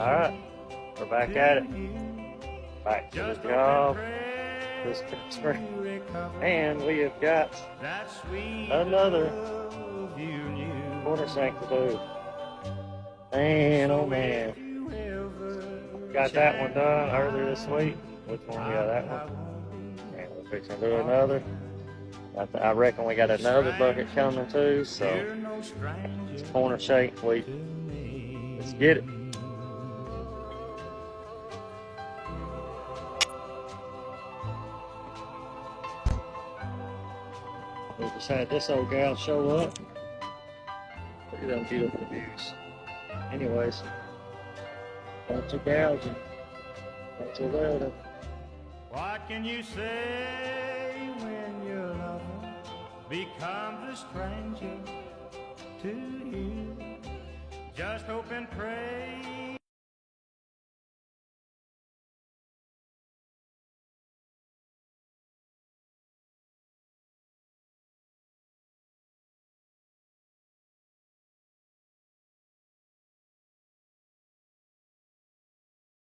Alright, we're back at it. Back to the job this spring. And we have got another quarter shank to do. Man, oh man. Got that one done earlier this week. Which one? Yeah, that one. And we're fixing to do another. I reckon we got another bucket coming too, so it's corner shank week. Let's get it. We just had this old gal show up. Look at them beautiful views. Anyways, bunch of gals and bunch of welding. What can you say when your lover becomes a stranger to you? Just hope and pray